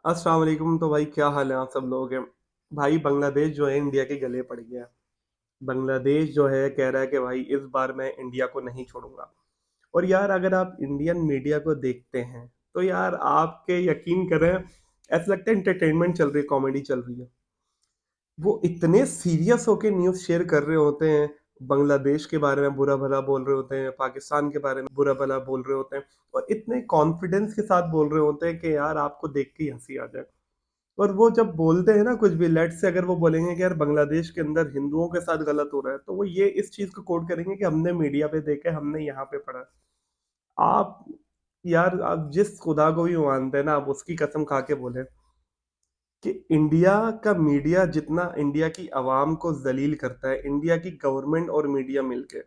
अस्सलाम वालेकुम। तो भाई क्या हाल है आप सब लोगों के। भाई बांग्लादेश जो है इंडिया के गले पड़ गया है। बांग्लादेश जो है कह रहा है कि भाई इस बार मैं इंडिया को नहीं छोड़ूंगा। और यार अगर आप इंडियन मीडिया को देखते हैं तो यार आपके यकीन करें ऐसा लगता है एंटरटेनमेंट चल रही है, कॉमेडी चल रही है। वो इतने सीरियस होके न्यूज़ शेयर कर रहे होते हैं, बांग्लादेश के बारे में बुरा भला बोल रहे होते हैं, पाकिस्तान के बारे में बुरा भला बोल रहे होते हैं और इतने कॉन्फिडेंस के साथ बोल रहे होते हैं कि यार आपको देख के ही हंसी आ जाए। और वो जब बोलते हैं ना कुछ भी, लेट से अगर वो बोलेंगे कि यार बांग्लादेश के अंदर हिंदुओं के साथ गलत हो रहा है तो वो ये इस चीज को कोट करेंगे कि हमने मीडिया पे देखा है, हमने यहाँ पे पढ़ा है। आप यार आप जिस खुदा को भी मानते हैं ना आप उसकी कसम खा के बोले कि इंडिया का मीडिया जितना इंडिया की आवाम को जलील करता है, इंडिया की गवर्नमेंट और मीडिया मिलके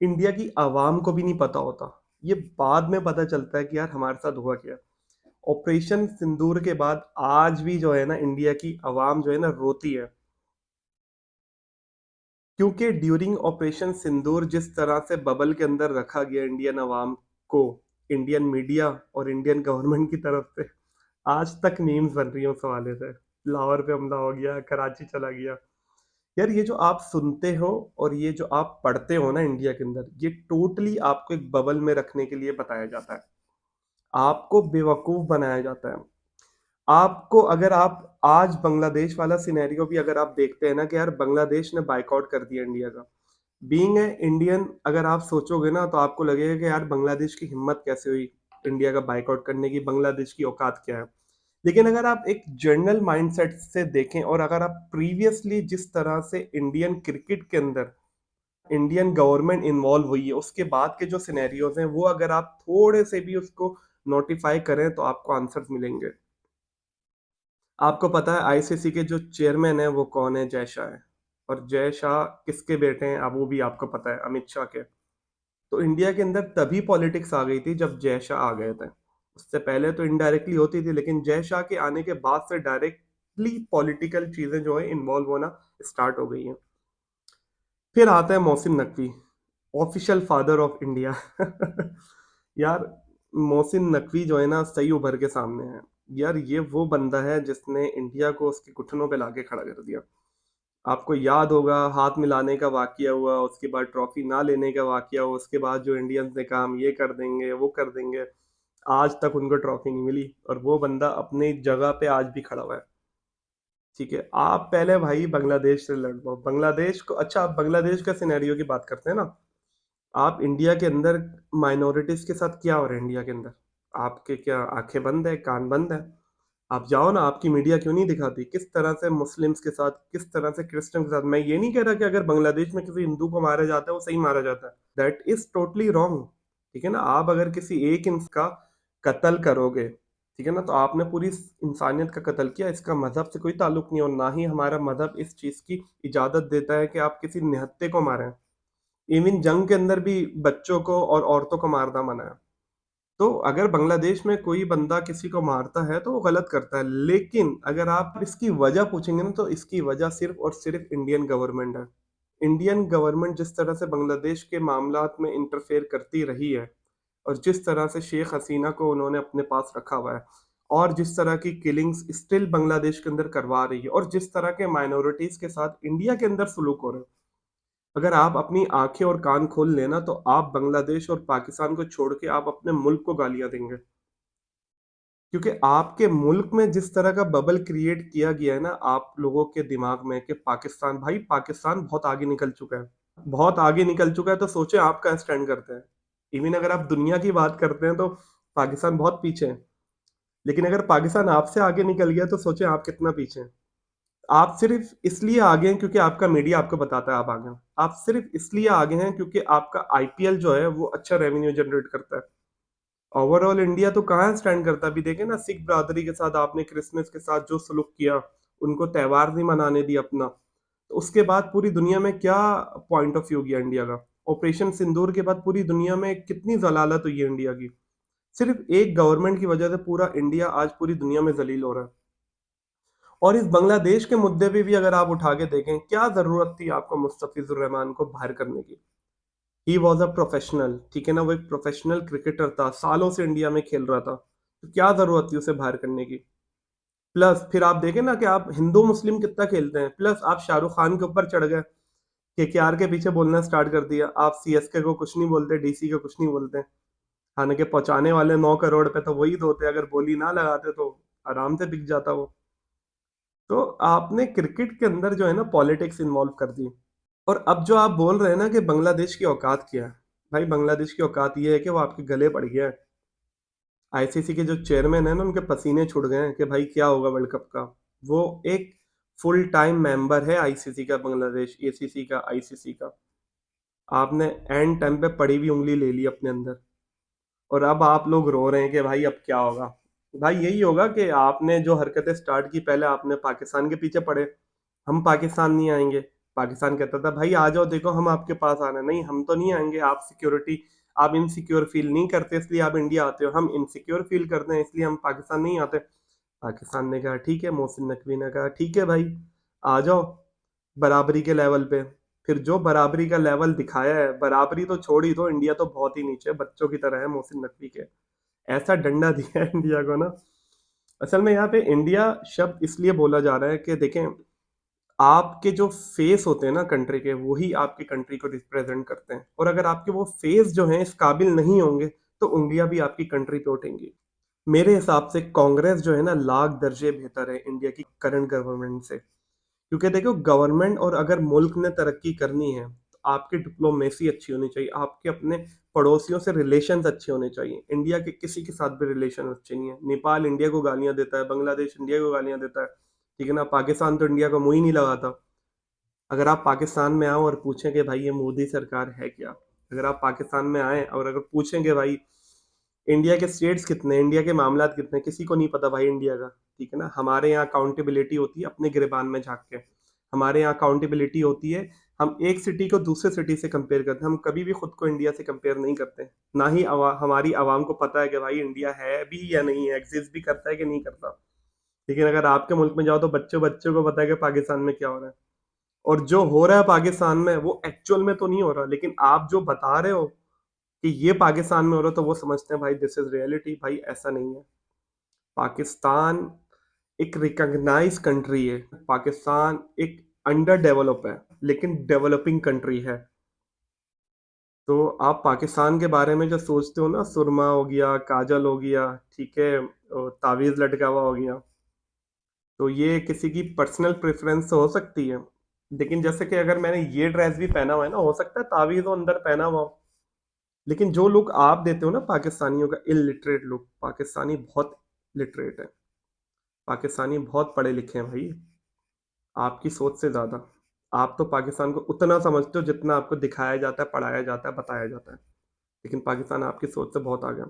इंडिया की आवाम को भी नहीं पता होता। ये बाद में पता चलता है कि यार हमारे साथ हुआ क्या। ऑपरेशन सिंदूर के बाद आज भी जो है ना इंडिया की आवाम जो है ना रोती है, क्योंकि ड्यूरिंग ऑपरेशन सिंदूर जिस तरह से बबल के अंदर रखा गया इंडियन अवाम को, इंडियन मीडिया और इंडियन गवर्नमेंट की तरफ से, आज तक मीम्स बन रही है उस हवाले से। लाहौर पे हमला हो गया, कराची चला गया। यार ये जो आप सुनते हो और ये जो आप पढ़ते हो ना इंडिया के अंदर, ये टोटली आपको एक बबल में रखने के लिए बताया जाता है। आपको बेवकूफ बनाया जाता है। आपको अगर आप आज बांग्लादेश वाला सिनेरियो भी अगर आप देखते हैं ना कि यार बांग्लादेश ने बाइकआउट कर दिया इंडिया का, बीइंग ए इंडियन अगर आप सोचोगे ना तो आपको लगेगा कि यार बांग्लादेश की हिम्मत कैसे हुई इंडिया का बाइकआउट करने की, बांग्लादेश की औकात क्या है। लेकिन अगर आप एक जनरल माइंडसेट से देखें और अगर आप प्रीवियसली जिस तरह से इंडियन क्रिकेट के अंदर इंडियन गवर्नमेंट इन्वॉल्व हुई है उसके बाद के जो सिनेरियोज हैं वो अगर आप थोड़े से भी उसको नोटिफाई करें तो आपको आंसर्स मिलेंगे। आपको पता है आईसीसी के जो चेयरमैन है वो कौन है? जय शाह है। और जय शाह किसके बेटे हैं अब वो भी आपको पता है, अमित शाह के। तो इंडिया के अंदर तभी पॉलिटिक्स आ गई थी जब जय शाह आ गए थे। उससे पहले तो इनडायरेक्टली होती थी लेकिन जय शाह के आने के बाद से डायरेक्टली पॉलिटिकल चीजें जो है इन्वॉल्व होना स्टार्ट हो गई हैं। फिर आता है Mohsin Naqvi, official father of India. यार मोहसिन नकवी जो है ना सही उभर के सामने है। यार ये वो बंदा है जिसने इंडिया को उसके घुटनों पे लाके खड़ा कर दिया। आपको याद होगा हाथ मिलाने का वाकया हुआ, उसके बाद ट्रॉफी ना लेने का वाकया हुआ, उसके बाद जो इंडियंस ने कहा हम ये कर देंगे वो कर देंगे, आज तक उनको ट्रॉफी नहीं मिली और वो बंदा अपनी जगह पे आज भी खड़ा हुआ है। ठीक है, आप पहले भाई बांग्लादेश से लड़ लो, बांग्लादेश को। अच्छा, आप बांग्लादेश का सिनेरियो की बात करते हैं ना, आप इंडिया के अंदर माइनॉरिटीज के साथ क्या हो रहा है इंडिया के अंदर? आपके क्या आंखें बंद है, कान बंद है? आप जाओ ना, आपकी मीडिया क्यों नहीं दिखाती किस तरह से मुस्लिम्स के साथ, किस तरह से क्रिश्चियन के साथ। मैं ये नहीं कह रहा कि अगर बांग्लादेश में किसी हिंदू को मारा जाता है वो सही मारा जाता है, दैट इज टोटली रॉन्ग। ठीक है ना, आप अगर किसी एक इंसान का कत्ल करोगे, ठीक है ना, तो आपने पूरी इंसानियत का कत्ल किया। इसका मजहब से कोई ताल्लुक नहीं, और ना ही हमारा मजहब इस चीज की इजाजत देता है कि आप किसी निहत्थे को मारें। इवन जंग के अंदर भी बच्चों को और औरतों को मारना मना है। तो अगर बांग्लादेश में कोई बंदा किसी को मारता है तो वो गलत करता है, लेकिन अगर आप इसकी वजह पूछेंगे ना तो इसकी वजह सिर्फ और सिर्फ इंडियन गवर्नमेंट है। इंडियन गवर्नमेंट जिस तरह से बांग्लादेश के मामलात में इंटरफेयर करती रही है और जिस तरह से शेख हसीना को उन्होंने अपने पास रखा हुआ है और जिस तरह की किलिंग्स स्टिल बांग्लादेश के अंदर करवा रही है और जिस तरह के माइनॉरिटीज के साथ इंडिया के अंदर सलूक हो रहा है, अगर आप अपनी आंखें और कान खोल लेना तो आप बांग्लादेश और पाकिस्तान को छोड़ के आप अपने मुल्क को गालियां देंगे। क्योंकि आपके मुल्क में जिस तरह का बबल क्रिएट किया गया है ना आप लोगों के दिमाग में कि पाकिस्तान, भाई पाकिस्तान बहुत आगे निकल चुका है। बहुत आगे निकल चुका है, तो सोचे आप कहाँ स्टैंड करते हैं। इवन अगर आप दुनिया की बात करते हैं तो पाकिस्तान बहुत पीछे है। लेकिन अगर पाकिस्तान आपसे आगे निकल गया तो सोचे आप कितना पीछे हैं। आप सिर्फ इसलिए आगे हैं क्योंकि आपका मीडिया आपको बताता है आप आगे हैं। आप सिर्फ इसलिए आगे हैं क्योंकि आपका आईपीएल जो है वो अच्छा रेवेन्यू जनरेट करता है। ओवरऑल इंडिया तो कहाँ स्टैंड करता है? अभी देखे ना, सिख बरादरी के साथ आपने क्रिसमस के साथ जो सलूक किया, उनको त्योहार नहीं मनाने दिया अपना। तो उसके बाद पूरी दुनिया में क्या पॉइंट ऑफ व्यू गया इंडिया का? ऑपरेशन सिंदूर के बाद पूरी दुनिया में कितनी जलालत हुई है इंडिया की। सिर्फ एक गवर्नमेंट की वजह से पूरा इंडिया आज पूरी दुनिया में जलील हो रहा है। और इस बांग्लादेश के मुद्दे पे भी अगर आप उठा के देखें, क्या जरूरत थी आपको मुस्तफिजुर रहमान को बाहर करने की? ही वॉज अ प्रोफेशनल, ठीक है ना, वो एक प्रोफेशनल क्रिकेटर था, सालों से इंडिया में खेल रहा था, तो क्या जरूरत थी उसे बाहर करने की? प्लस फिर आप देखें ना कि आप हिंदू मुस्लिम कितना खेलते हैं, प्लस आप शाहरुख खान के ऊपर चढ़ गए, केकेआर के पीछे बोलना स्टार्ट कर दिया, आप सीएसके को कुछ नहीं बोलते, डीसी को कुछ नहीं बोलते। हालांकि पहुंचाने वाले 9 करोड़ पे तो वही तो होते, अगर बोली ना लगाते तो आराम से बिक जाता वो। तो आपने क्रिकेट के अंदर जो है ना पॉलिटिक्स इन्वॉल्व कर दी। और अब जो आप बोल रहे हैं ना कि बांग्लादेश की औकात क्या है, भाई बांग्लादेश की औकात ये है कि वो आपके गले पड़ गया है। आईसीसी के जो चेयरमैन है ना, उनके पसीने छूट गए हैं कि भाई क्या होगा वर्ल्ड कप का। वो एक फुल टाइम मेंबर है आईसीसी का, बांग्लादेश एसीसी का, आईसीसी का। आपने एंड टाइम पे पड़ी हुई उंगली ले ली अपने अंदर, और अब आप लोग रो रहे हैं कि भाई अब क्या होगा। भाई यही होगा कि आपने जो हरकतें स्टार्ट की, पहले आपने पाकिस्तान के पीछे पड़े, हम पाकिस्तान नहीं आएंगे। पाकिस्तान कहता था भाई आ जाओ, देखो हम आपके पास आ रहे हैं, नहीं हम तो नहीं आएंगे, आप सिक्योरिटी, आप इनसिक्योर फील नहीं करते इसलिए आप इंडिया आते हो, हम इनसिक्योर फील करते हैं इसलिए हम पाकिस्तान नहीं आते। पाकिस्तान ने कहा ठीक है, मोहसिन नकवी ने कहा ठीक है भाई, आ जाओ बराबरी के लेवल पे। फिर जो बराबरी का लेवल दिखाया है, बराबरी तो छोड़ ही दो, इंडिया तो बहुत ही नीचे बच्चों की तरह है मोहसिन नकवी के। ऐसा डंडा दिया है इंडिया को ना। असल में यहाँ पे इंडिया शब्द इसलिए बोला जा रहा है कि देखें, आपके जो फेस होते हैं ना कंट्री के, वही आपकी कंट्री को रिप्रेजेंट करते हैं, और अगर आपके वो फेस जो हैं इस काबिल नहीं होंगे तो उंगलियां भी आपकी कंट्री पे उठेंगी। मेरे हिसाब से कांग्रेस जो है ना लाख दर्जे बेहतर है इंडिया की करंट गवर्नमेंट से। क्योंकि देखो, गवर्नमेंट और अगर मुल्क ने तरक्की करनी है तो आपकी डिप्लोमेसी अच्छी होनी चाहिए, आपके अपने पड़ोसियों से रिलेशंस अच्छे होने चाहिए। इंडिया के किसी के साथ भी रिलेशन अच्छे नहीं है। नेपाल इंडिया को गालियां देता है, बांग्लादेश इंडिया को गालियां देता है, ठीक है ना। पाकिस्तान तो इंडिया को मुंह ही नहीं लगाता। अगर आप पाकिस्तान में आओ और पूछें कि भाई ये मोदी सरकार है क्या, अगर आप पाकिस्तान में आए और अगर पूछेंगे भाई इंडिया के स्टेट्स कितने, इंडिया के मामला कितने, किसी को नहीं पता भाई इंडिया का, ठीक है ना। हमारे यहाँ अकाउंटेबिलिटी होती है अपने गिरबान में झांक के, हमारे यहाँ अकाउंटेबिलिटी होती है, हम एक सिटी को दूसरे सिटी से कंपेयर करते हैं, हम कभी भी खुद को इंडिया से कंपेयर नहीं करते। ना ही हमारी आवाम को पता है कि भाई इंडिया है भी या नहीं है, एग्जिस्ट भी करता है कि नहीं करता। लेकिन अगर आपके मुल्क में जाओ तो बच्चों बच्चों को पता है कि पाकिस्तान में क्या हो रहा है, और जो हो रहा है पाकिस्तान में वो एक्चुअल में तो नहीं हो रहा, लेकिन आप जो बता रहे हो कि ये पाकिस्तान में हो रहा है तो वो समझते हैं भाई दिस इज रियलिटी। भाई ऐसा नहीं है। पाकिस्तान एक रिकॉग्नाइज कंट्री है, पाकिस्तान एक अंडर डेवलप है लेकिन डेवलपिंग कंट्री है। तो आप पाकिस्तान के बारे में जो सोचते हो ना, सुरमा हो गया, काजल हो गया, ठीक है, और तावीज लटका हुआ हो गया, तो ये किसी की पर्सनल प्रेफरेंस तो हो सकती है। लेकिन जैसे कि अगर मैंने ये ड्रेस भी पहना हुआ है ना, हो सकता है तावीज हो अंदर पहना हुआ हो। लेकिन जो लुक आप देते हो ना पाकिस्तानियों का, इलिटरेट लुक, पाकिस्तानी बहुत लिटरेट है, पाकिस्तानी बहुत पढ़े लिखे हैं भाई, आपकी सोच से ज्यादा। आप तो पाकिस्तान को उतना समझते हो जितना आपको दिखाया जाता है, पढ़ाया जाता है, बताया जाता है। लेकिन पाकिस्तान आपकी सोच से बहुत आगे है।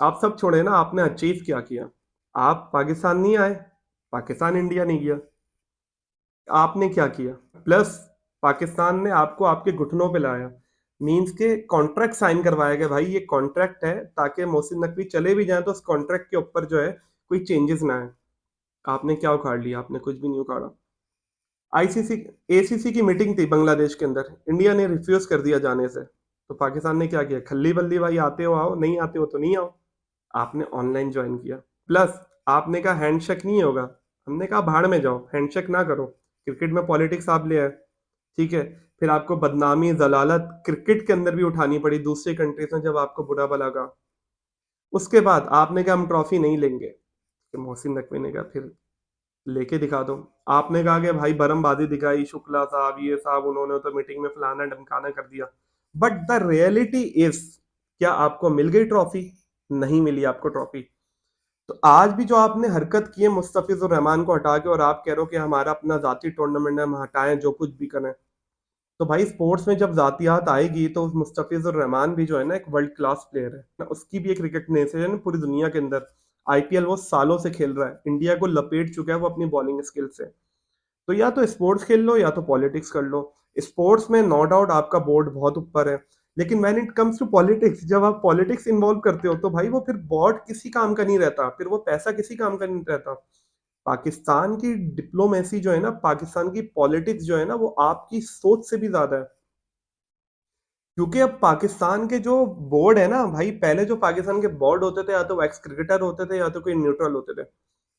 आप सब छोड़े ना, आपने अचीव क्या किया। आप पाकिस्तान नहीं आए, पाकिस्तान इंडिया नहीं गया, आपने क्या किया। प्लस पाकिस्तान ने आपको आपके घुटनों पे लाया, मींस के कॉन्ट्रैक्ट साइन करवाया गया, भाई ये कॉन्ट्रैक्ट है ताकि मोहसिन नकवी चले भी जाए तो उस कॉन्ट्रैक्ट के ऊपर जो है कोई चेंजेस ना आए। आपने क्या उखाड़ लिया, आपने कुछ भी नहीं उखाड़ा। आईसीसी एसीसी की मीटिंग थी बांग्लादेश के अंदर, इंडिया ने रिफ्यूज कर दिया जाने से, तो पाकिस्तान ने क्या किया, खल्ली बल्ली भाई आते हो आओ, नहीं आते हो तो नहीं आओ। आपने ऑनलाइन ज्वाइन किया, प्लस आपने कहा हैंडशेक नहीं होगा, हमने कहा भाड़ में जाओ, हैंडशेक ना करो। क्रिकेट में पॉलिटिक्स आप ले आए, ठीक है। फिर आपको बदनामी जलालत क्रिकेट के अंदर भी उठानी पड़ी दूसरी कंट्रीज में जब आपको बुरा भला कहा। उसके बाद आपने कहा हम ट्रॉफी नहीं लेंगे, कि मोहसिन नकवी ने कहा फिर लेके दिखा दो। आपने कहा कि भाई बरमबाजी दिखाई, शुक्ला साहब ये साहब उन्होंने तो मीटिंग में फलाना ढमकाना कर दिया। बट द रियलिटी इज, क्या आपको मिल गई ट्रॉफी, नहीं मिली आपको ट्रॉफी। तो आज भी जो आपने हरकत की है मुस्तफिजुर रहमान को हटा के, और आप कह रहे हो कि हमारा अपना जाती टूर्नामेंट है, हम हटाएं जो कुछ भी करें, तो भाई स्पोर्ट्स में जब जातियात आएगी तो मुस्तफिजुर रहमान भी जो है ना एक वर्ल्ड क्लास प्लेयर है ना, उसकी भी एक रिकग्निशन है पूरी दुनिया के अंदर। आईपीएल वो सालों से खेल रहा है, इंडिया को लपेट चुका है वो अपनी बॉलिंग स्किल से। तो या तो स्पोर्ट्स खेल लो या तो पॉलिटिक्स कर लो। स्पोर्ट्स में नो डाउट आपका बोर्ड बहुत ऊपर है, लेकिन when it comes to politics, जब आप पॉलिटिक्स इन्वॉल्व करते हो तो भाई वो फिर बोर्ड किसी काम का नहीं रहता, फिर वो पैसा किसी काम का नहीं रहता। पाकिस्तान की डिप्लोमेसी जो है ना, पाकिस्तान की पॉलिटिक्स जो है ना, वो आपकी सोच से भी ज्यादा है। क्योंकि अब पाकिस्तान के जो बोर्ड है ना भाई, पहले जो पाकिस्तान के बोर्ड होते थे या तो एक्स क्रिकेटर होते थे या तो कोई न्यूट्रल होते थे।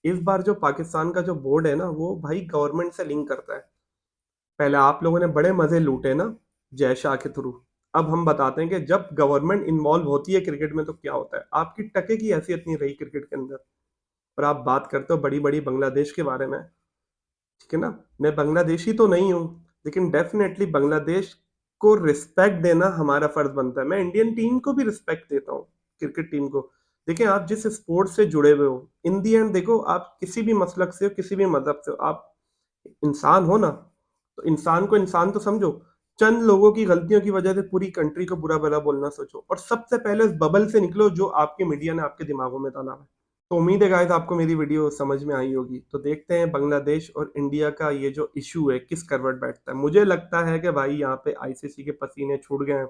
इस बार जो पाकिस्तान का जो बोर्ड है ना, वो भाई गवर्नमेंट से लिंक करता है। पहले आप लोगों ने बड़े मजे लूटे ना जय शाह के थ्रू। अब हम बताते हैं कि जब गवर्नमेंट इन्वॉल्व होती है क्रिकेट में तो क्या होता है। आपकी टके की हैसियत नहीं रही क्रिकेट के अंदर। और आप बात करते हो बड़ी बड़ी बांग्लादेश के बारे में, ठीक है ना। मैं बांग्लादेशी तो नहीं हूँ, लेकिन डेफिनेटली बांग्लादेश को रिस्पेक्ट देना हमारा फर्ज बनता है। मैं इंडियन टीम को भी रिस्पेक्ट देता हूँ, क्रिकेट टीम को। देखिए, आप जिस स्पोर्ट से जुड़े हुए हो, इन दी एंड देखो, आप किसी भी मसलक से हो, किसी भी मजहब से हो, आप इंसान हो ना, तो इंसान को इंसान तो समझो। चंद लोगों की गलतियों की वजह से पूरी कंट्री को बुरा भला बोलना सोचो, और सबसे पहले उस बबल से निकलो जो आपके मीडिया ने आपके दिमागों में डाला है। तो उम्मीद है गाइस आपको मेरी वीडियो समझ में आई होगी। तो देखते हैं बांग्लादेश और इंडिया का ये जो इशू है किस करवट बैठता है। मुझे लगता है कि भाई यहाँ पे आईसीसी के पसीने छूट गए हैं।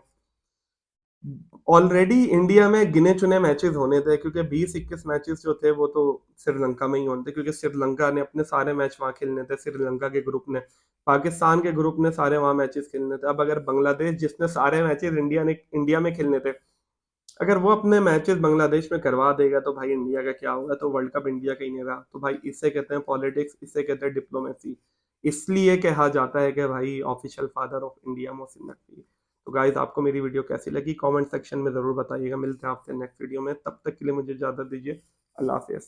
ऑलरेडी इंडिया में गिने चुने मैचेस होने थे, क्योंकि 20-21 मैचेस जो थे वो तो श्रीलंका में ही होने थे, क्योंकि श्रीलंका ने अपने सारे मैच वहां खेलने थे। श्रीलंका के ग्रुप ने, पाकिस्तान के ग्रुप ने सारे वहां मैचेस खेलने थे। अब अगर बांग्लादेश, जिसने सारे मैचेस इंडिया में खेलने थे, अगर वो अपने मैचेस बांग्लादेश में करवा देगा तो भाई इंडिया का क्या होगा। तो वर्ल्ड कप इंडिया का ही नहीं रहा। तो भाई इसे कहते हैं पॉलिटिक्स, इसे कहते हैं डिप्लोमेसी। इसलिए कहा जाता है कि भाई official father of India Mohsin Naqvi. तो गाइस आपको मेरी वीडियो कैसी लगी कमेंट सेक्शन में जरूर बताइएगा। मिलते हैं आपसे नेक्स्ट वीडियो में, तब तक के लिए मुझे इजाजत दीजिए। अल्लाह हाफिज।